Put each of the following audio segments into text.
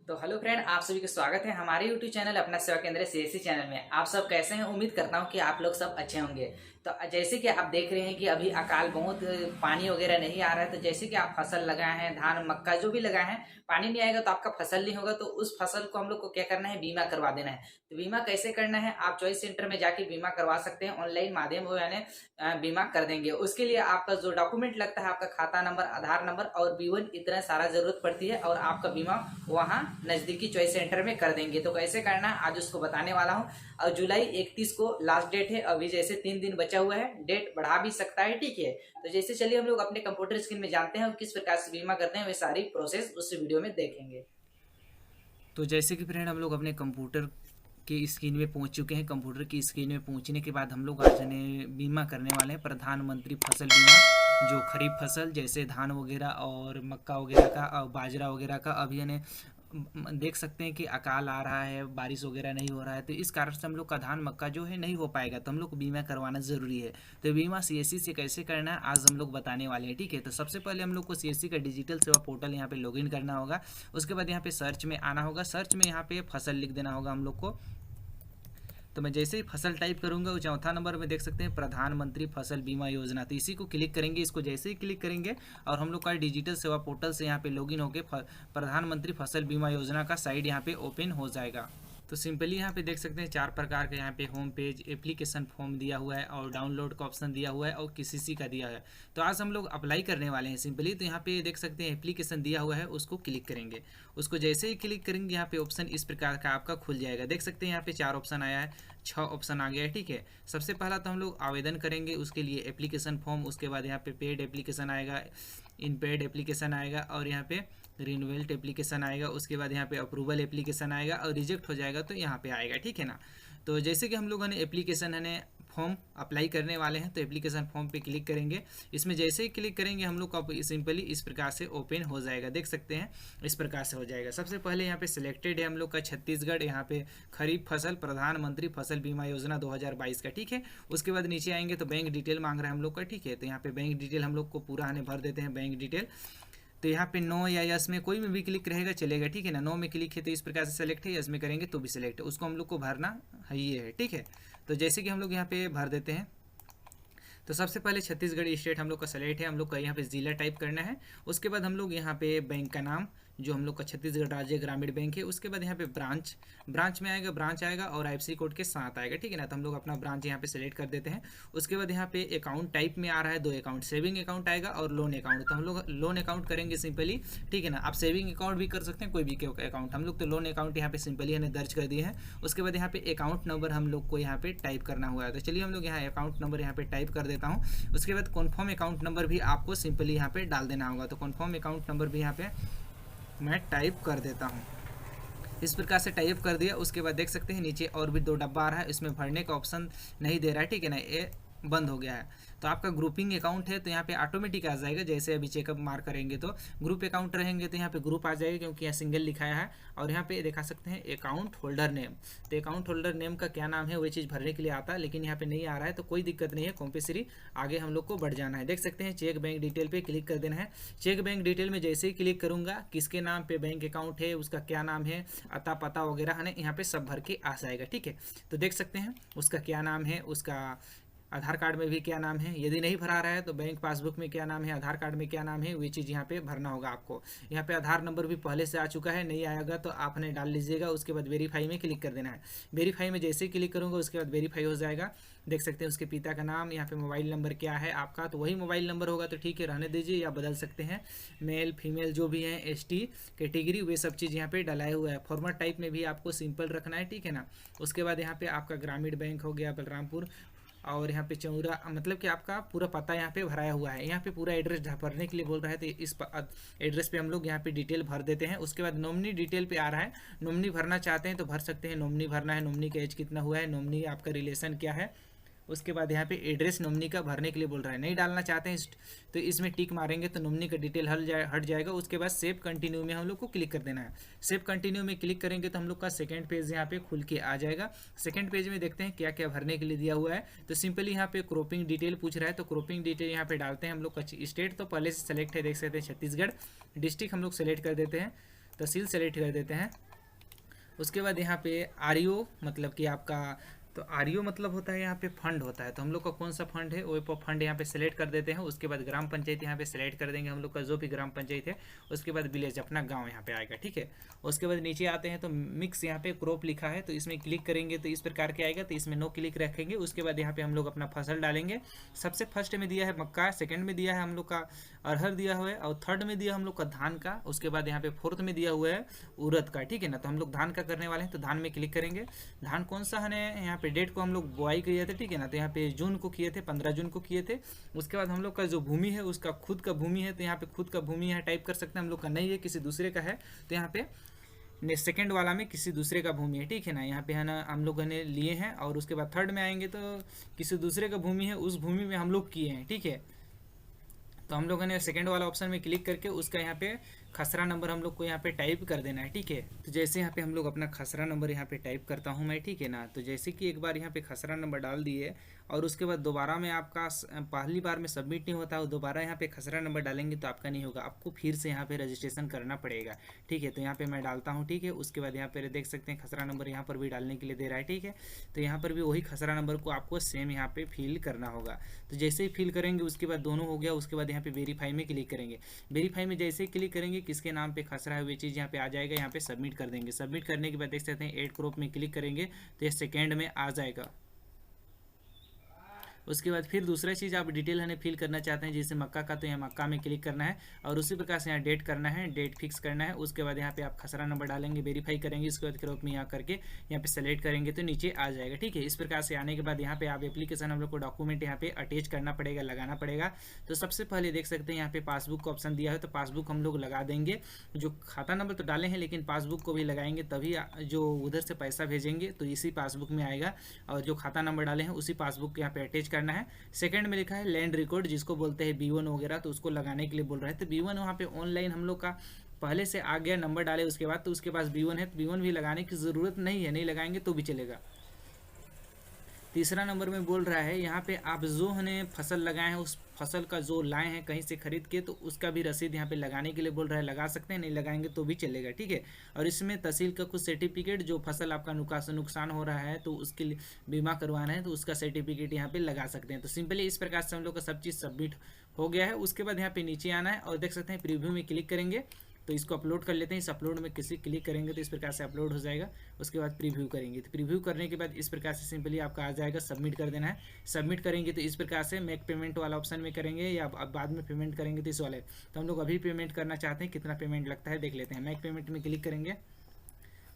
तो hello friend, आप सभी का स्वागत है हमारे यूट्यूब चैनल अपना सेवा केंद्र सीएससी चैनल में। आप सब कैसे हैं? उम्मीद करता हूं कि आप लोग सब अच्छे होंगे। तो जैसे कि आप देख रहे हैं कि अभी अकाल बहुत पानी वगैरह नहीं आ रहा है। तो जैसे कि आप फसल लगाए हैं, धान मक्का जो भी लगाए हैं, पानी नहीं आएगा तो आपका फसल नहीं होगा। तो उस फसल को हम लोग को क्या करना है? बीमा करवा देना है। तो बीमा कैसे करना है? आप चॉइस सेंटर में जाके बीमा करवा सकते हैं। ऑनलाइन माध्यम हो यानी बीमा कर देंगे। उसके लिए आपका जो डॉक्यूमेंट लगता है, आपका खाता नंबर, आधार नंबर और B1 इतना सारा जरूरत पड़ती है, और आपका बीमा वहाँ नजदीकी चॉइस सेंटर में कर देंगे। तो कैसे करना है आज उसको बताने वाला हूँ। और जुलाई 31 को लास्ट डेट है। अभी जैसे 3 दिन बचा हुआ है, डेट बढ़ा भी सकता है, ठीक है। तो जैसे चलिए हम लोग अपने कंप्यूटर स्क्रीन में जानते हैं किस प्रकार से बीमा करते हैं, वे सारी प्रोसेस उस वीडियो में देखेंगे। तो जैसे कि फ्रेंड हम लोग अपने कंप्यूटर के स्क्रीन में पहुंच चुके हैं। कंप्यूटर की स्क्रीन में पहुंचने के बाद हम लोग आज बीमा करने वाले हैं प्रधानमंत्री फसल बीमा। जो खरीफ फसल जैसे धान वगैरह और मक्का वगैरह का और बाजरा वगैरह का अभी यानी देख सकते हैं कि अकाल आ रहा है, बारिश वगैरह नहीं हो रहा है, तो इस कारण से हम लोग का धान मक्का जो है नहीं हो पाएगा। तो हम लोग को बीमा करवाना ज़रूरी है। तो बीमा सीएससी से कैसे करना है आज हम लोग बताने वाले हैं, ठीक है। तो सबसे पहले हम लोग को सीएससी का डिजिटल सेवा पोर्टल यहाँ पे लॉगिन करना होगा। उसके बाद यहाँ पे सर्च में आना होगा। सर्च में यहाँ पे फसल लिख देना होगा हम लोग को। तो मैं जैसे ही फसल टाइप करूंगा, वो चौथा नंबर में देख सकते हैं प्रधानमंत्री फसल बीमा योजना। तो इसी को क्लिक करेंगे। इसको जैसे ही क्लिक करेंगे और हम लोग का डिजिटल सेवा पोर्टल से यहाँ पे लॉगिन होकर प्रधानमंत्री फसल बीमा योजना का साइड यहाँ पे ओपन हो जाएगा। तो सिंपली यहाँ पे देख सकते हैं 4 प्रकार का यहाँ पे होम पेज, एप्लीकेशन फॉर्म दिया हुआ है और डाउनलोड का ऑप्शन दिया हुआ है और किसी का दिया है। तो आज हम लोग अप्लाई करने वाले हैं सिंपली। तो यहाँ पे देख सकते हैं एप्लीकेशन दिया हुआ है, उसको क्लिक करेंगे। उसको जैसे ही क्लिक करेंगे यहाँ पे ऑप्शन इस प्रकार का आपका खुल जाएगा। देख सकते हैं यहाँ पे 4 ऑप्शन आया है, 6 ऑप्शन आ गया है, ठीक है। सबसे पहला तो हम लोग आवेदन करेंगे, उसके लिए एप्लीकेशन फॉर्म। उसके बाद यहाँ पे पेड एप्लीकेशन आएगा, इन पेड एप्लीकेशन आएगा और यहाँ पे रिन्यूअल्ड एप्लीकेशन आएगा। उसके बाद यहाँ पे अप्रूवल एप्लीकेशन आएगा और रिजेक्ट हो जाएगा तो यहाँ पे आएगा, ठीक है ना। तो जैसे कि हम लोगों ने एप्लीकेशन है फॉर्म अप्लाई करने वाले हैं, तो एप्लीकेशन फॉर्म पे क्लिक करेंगे। इसमें जैसे ही क्लिक करेंगे हम लोग का सिंपली इस प्रकार से ओपन हो जाएगा। देख सकते हैं इस प्रकार से हो जाएगा। सबसे पहले यहाँ पे सिलेक्टेड है हम लोग का छत्तीसगढ़, यहाँ पे खरीफ फसल प्रधानमंत्री फसल बीमा योजना 2022 का, ठीक है। उसके बाद नीचे आएंगे तो बैंक डिटेल मांग रहा है हम लोग का, ठीक है। तो यहाँ पे बैंक डिटेल हम लोग को पूरा भर देते हैं बैंक डिटेल। तो यहाँ पे नो या यस में कोई में भी क्लिक रहेगा चलेगा, ठीक है ना। नो में क्लिक है तो इस प्रकार से सेलेक्ट है, यस में करेंगे तो भी सिलेक्ट है। उसको हम लोग को भरना है, ये है, ठीक है। तो जैसे कि हम लोग यहाँ पे भर देते हैं। तो सबसे पहले छत्तीसगढ़ स्टेट हम लोग का सेलेक्ट है, हम लोग का यहाँ पे ज़िला टाइप करना है। उसके बाद हम लोग यहाँ पे बैंक का नाम जो हम लोग का छत्तीसगढ़ राज्य ग्रामीण बैंक है। उसके बाद यहाँ पे ब्रांच में आएगा, ब्रांच आएगा और आईएफएससी कोड के साथ आएगा, ठीक है ना। तो हम लोग अपना ब्रांच यहाँ पे सेलेक्ट कर देते हैं। उसके बाद यहाँ पे अकाउंट टाइप में आ रहा है 2 अकाउंट, सेविंग अकाउंट आएगा और लोन अकाउंट। तो हम लोग लोन अकाउंट करेंगे सिंपली, ठीक है ना। आप सेविंग अकाउंट भी कर सकते हैं, कोई भी अकाउंट। हम लोग तो लोन अकाउंट यहाँ पे सिंपली हमने दर्ज कर दिए हैं। उसके बाद यहाँ पे अकाउंट नंबर हम लोग को यहाँ पे टाइप करना हुआ है। तो चलिए हम लोग यहाँ अकाउंट नंबर यहाँ पे टाइप कर देता हूँ। उसके बाद कन्फर्म अकाउंट नंबर भी आपको सिंपली यहाँ पे डाल देना होगा। तो कन्फर्म अकाउंट नंबर भी यहाँ पे मैं टाइप कर देता हूँ। इस प्रकार से टाइप कर दिया। उसके बाद देख सकते हैं नीचे और भी 2 डब्बा आ रहा है, इसमें भरने का ऑप्शन नहीं दे रहा है, ठीक है ना, ये बंद हो गया है। तो आपका ग्रुपिंग अकाउंट है तो यहाँ पे ऑटोमेटिक आ जाएगा। जैसे अभी चेकअप मार्क करेंगे तो ग्रुप अकाउंट रहेंगे तो यहाँ पे ग्रुप आ जाएगा, क्योंकि यहाँ सिंगल लिखाया है। और यहाँ पे दिखा सकते हैं अकाउंट होल्डर नेम। तो अकाउंट होल्डर नेम का क्या नाम है वही चीज़ भरने के लिए आता है, लेकिन यहाँ पे नहीं आ रहा है तो कोई दिक्कत नहीं है, कंपल्सरी आगे हम लोग को बढ़ जाना है। देख सकते हैं चेक बैंक डिटेल पे क्लिक कर देना है। चेक बैंक डिटेल में जैसे ही क्लिक करूंगा, किसके नाम पे बैंक अकाउंट है, उसका क्या नाम है, अता पता वगैरह है यहाँ पे सब भर के आ जाएगा, ठीक है। तो देख सकते हैं उसका क्या नाम है, उसका आधार कार्ड में भी क्या नाम है। यदि नहीं भरा रहा है तो बैंक पासबुक में क्या नाम है, आधार कार्ड में क्या नाम है, वही चीज़ यहाँ पे भरना होगा आपको। यहाँ पे आधार नंबर भी पहले से आ चुका है, नहीं आएगा तो आपने डाल लीजिएगा। उसके बाद वेरीफाई में क्लिक कर देना है। वेरीफाई में जैसे ही क्लिक करूँगा उसके बाद वेरीफाई हो जाएगा। देख सकते हैं उसके पिता का नाम, यहाँ पे मोबाइल नंबर क्या है आपका, तो वही मोबाइल नंबर होगा तो ठीक है, रहने दीजिए, या बदल सकते हैं। मेल फीमेल जो भी हैं, एसटी कैटेगरी, वे सब चीज़ यहाँ पे डलाया हुआ है। फॉर्मेट टाइप में भी आपको सिंपल रखना है, ठीक है ना। उसके बाद यहाँ पे आपका ग्रामीण बैंक हो गया बलरामपुर, और यहाँ पे चौरा, मतलब कि आपका पूरा पता यहाँ पे भराया हुआ है। यहाँ पे पूरा एड्रेस भरने के लिए बोल रहा है, तो इस एड्रेस पे हम लोग यहाँ पे डिटेल भर देते हैं। उसके बाद नॉमिनी डिटेल पे आ रहा है, नॉमिनी भरना चाहते हैं तो भर सकते हैं। नॉमिनी भरना है, नॉमिनी का एज कितना हुआ है, नॉमिनी आपका रिलेशन क्या है। उसके बाद यहाँ पे एड्रेस नॉमिनी का भरने के लिए बोल रहा है, नहीं डालना चाहते हैं तो इसमें टिक मारेंगे तो नॉमिनी का डिटेल हट जाएगा। उसके बाद सेव कंटिन्यू में हम लोग को क्लिक कर देना है। सेव कंटिन्यू में क्लिक करेंगे तो हम लोग का सेकंड पेज यहाँ पे खुल के आ जाएगा। सेकंड पेज में देखते हैं क्या क्या भरने के लिए दिया हुआ है। तो सिंपली यहाँ पे क्रॉपिंग डिटेल पूछ रहा है, तो क्रॉपिंग डिटेल यहाँ पे डालते हैं हम लोग का। स्टेट तो पहले से सेलेक्ट है, देख सकते हैं छत्तीसगढ़। डिस्ट्रिक्ट हम लोग सेलेक्ट कर देते हैं, तहसील सेलेक्ट कर देते हैं। उसके बाद यहाँ पे आरईओ मतलब कि आपका, तो आरईओ मतलब होता है यहाँ पे फंड होता है, तो हम लोग का कौन सा फंड है वो फंड यहाँ पे सेलेक्ट कर देते हैं। उसके बाद ग्राम पंचायत यहाँ पे सेलेक्ट कर देंगे हम लोग का, जो भी ग्राम पंचायत है। उसके बाद विलेज अपना गांव यहाँ पे आएगा, ठीक है। उसके बाद नीचे आते हैं तो मिक्स यहाँ पे क्रॉप लिखा है, तो इसमें क्लिक करेंगे तो इस प्रकार के आएगा, तो इसमें नो क्लिक रखेंगे। उसके बाद यहाँ पे हम लोग अपना फसल डालेंगे। सबसे फर्स्ट में दिया है मक्का, सेकंड में दिया है हम लोग का अरहर दिया हुआ है, और थर्ड में दिया हम लोग का धान का। उसके बाद यहाँ पे फोर्थ में दिया हुआ है उड़द का, ठीक है ना। तो हम लोग धान का करने वाले हैं, तो धान में क्लिक करेंगे। धान कौन सा है, यहाँ पे डेट को हम लोग बुआई किए थे, ठीक है ना। तो यहाँ पे जून को किए थे, 15 जून को किए थे। उसके बाद हम लोग का जो भूमि है उसका खुद का भूमि है, तो यहाँ पे खुद का भूमि यहाँ टाइप कर सकते हैं। हम लोग का नहीं है, किसी दूसरे का है, तो यहाँ पे सेकेंड वाला में किसी दूसरे का भूमि है, ठीक है ना। यहाँ पे है ना हम लोगों ने लिए हैं। और उसके बाद थर्ड में आएंगे तो किसी दूसरे का भूमि है, उस भूमि में हम लोग किए हैं, ठीक है। तो हम लोगों ने सेकंड वाला ऑप्शन में क्लिक करके उसका यहाँ पे खसरा नंबर हम लोग को यहाँ पे टाइप कर देना है, ठीक है। तो जैसे यहाँ पे हम लोग अपना खसरा नंबर यहाँ पे टाइप करता हूँ मैं, ठीक है ना। तो जैसे कि एक बार यहाँ पे खसरा नंबर डाल दिए और उसके बाद दोबारा में आपका पहली बार में सबमिट नहीं होता है, दोबारा यहाँ पे खसरा नंबर डालेंगे तो आपका नहीं होगा, आपको फिर से यहाँ पे रजिस्ट्रेशन करना पड़ेगा, ठीक है। तो यहाँ पे मैं डालता हूँ, ठीक है। उसके बाद यहाँ पे देख सकते हैं खसरा नंबर यहाँ पर भी डालने के लिए दे रहा है, ठीक है। तो यहाँ पर भी वही खसरा नंबर को आपको सेम यहाँ पे फिल करना होगा। तो जैसे ही फिल करेंगे उसके बाद दोनों हो गया। उसके बाद यहाँ पे वेरीफाई में क्लिक करेंगे। वेरीफाई में जैसे ही क्लिक करेंगे किसके नाम पे खसरा है वो चीज़ यहाँ पे आ जाएगा। यहाँ पे सबमिट कर देंगे। सबमिट करने के बाद देख सकते हैं एड क्रॉप में क्लिक करेंगे तो ये सेकेंड में आ जाएगा। उसके बाद फिर दूसरा चीज़ आप डिटेल हमें फिल करना चाहते हैं, जैसे मक्का का, तो यहाँ मक्का में क्लिक करना है और उसी प्रकार से यहाँ डेट करना है, डेट फिक्स करना है। उसके बाद यहाँ पे आप खसरा नंबर डालेंगे, वेरीफाई करेंगे। उसके बाद क्रॉप में यहाँ करके यहाँ पे सेलेक्ट करेंगे तो नीचे आ जाएगा, ठीक है। इस प्रकार से आने के बाद यहाँ पे आप एप्लीकेशन हम लोग को डॉक्यूमेंट यहाँ पे अटैच करना पड़ेगा, लगाना पड़ेगा। तो सबसे पहले देख सकते हैं यहाँ पे पासबुक का ऑप्शन दिया है, तो पासबुक हम लोग लगा देंगे। जो खाता नंबर तो डाले हैं लेकिन पासबुक को भी लगाएंगे, तभी जो उधर से पैसा भेजेंगे तो इसी पासबुक में आएगा। और जो खाता नंबर डाले हैं उसी पासबुक यहाँ पे अटैच करना है। सेकंड में लिखा है लैंड रिकॉर्ड, जिसको बोलते हैं B1 वगैरह, तो उसको लगाने के लिए बोल रहा है। तो B1 वहाँ पे ऑनलाइन हम लोग का पहले से आ गया, नंबर डाले उसके बाद, तो उसके पास B1 है, तो B1 भी लगाने की ज़रूरत नहीं है, नहीं लगाएंगे तो भी चलेगा। तीसरा नंबर में बोल रहा है यहाँ पे आप जो हमने फसल लगाए हैं उस फसल का जो लाए हैं कहीं से खरीद के, तो उसका भी रसीद यहाँ पे लगाने के लिए बोल रहा है। लगा सकते हैं, नहीं लगाएंगे तो भी चलेगा, ठीक है। और इसमें तहसील का कुछ सर्टिफिकेट, जो फसल आपका नुकसान हो रहा है तो उसके लिए बीमा करवाना है तो उसका सर्टिफिकेट यहाँ पे लगा सकते हैं। तो सिंपली इस प्रकार से हम लोग का सब चीज़ सबमिट हो गया है। उसके बाद यहाँ पे नीचे आना है और देख सकते हैं प्रीव्यू में क्लिक करेंगे तो इसको अपलोड कर लेते हैं। इस अपलोड में किसी क्लिक करेंगे तो इस प्रकार से अपलोड हो जाएगा। उसके बाद प्रीव्यू करेंगे, तो प्रीव्यू करने के बाद इस प्रकार से सिंपली आपका आ जाएगा, सबमिट कर देना है। सबमिट करेंगे तो इस प्रकार से मेक पेमेंट वाला ऑप्शन में करेंगे या अब बाद में पेमेंट करेंगे तो इस वाले। तो हम लोग अभी पेमेंट करना चाहते हैं, कितना पेमेंट लगता है देख लेते हैं। मेक पेमेंट में क्लिक करेंगे।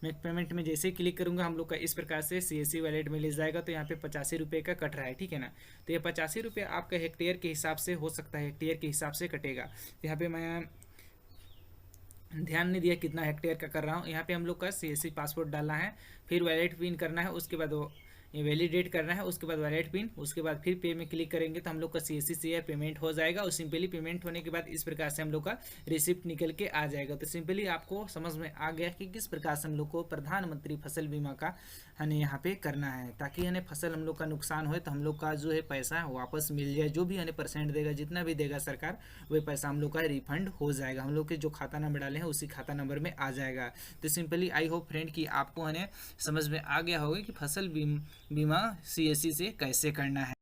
मेक पेमेंट में जैसे ही क्लिक करूंगा हम लोग का इस प्रकार से CSC वैलेट में ले जाएगा। तो यहाँ पे 85 रुपये का कट रहा है, ठीक है ना। तो ये 85 रुपये आपका हेक्टेयर के हिसाब से हो सकता है, हेक्टेयर के हिसाब से कटेगा। यहाँ पे मैं ध्यान नहीं दिया कितना हेक्टेयर का कर रहा हूँ। यहाँ पे हम लोग का CSC पासपोर्ट डालना है, फिर वैलिड पिन करना है, उसके बाद वो ये वैलिडेट करना है, उसके बाद वैलिड पिन, उसके बाद फिर पे में क्लिक करेंगे तो हम लोग का CSC से पेमेंट हो जाएगा। और सिंपली पेमेंट होने के बाद इस प्रकार से हम लोग का रिसिप्ट निकल के आ जाएगा। तो सिंपली आपको समझ में आ गया कि किस प्रकार से हम लोग को प्रधानमंत्री फसल बीमा का हमें यहाँ पे करना है, ताकि हमें फसल हम लोग का नुकसान हो तो हम लोग का जो है पैसा वापस मिल जाए। जो भी हमें परसेंट देगा, जितना भी देगा सरकार, वही पैसा हम लोग का रिफंड हो जाएगा। हम लोग के जो खाता नंबर डाले हैं उसी खाता नंबर में आ जाएगा। तो सिंपली आई होप फ्रेंड कि आपको हमें समझ में आ गया होगा कि फसल बीमा CSC से कैसे करना है।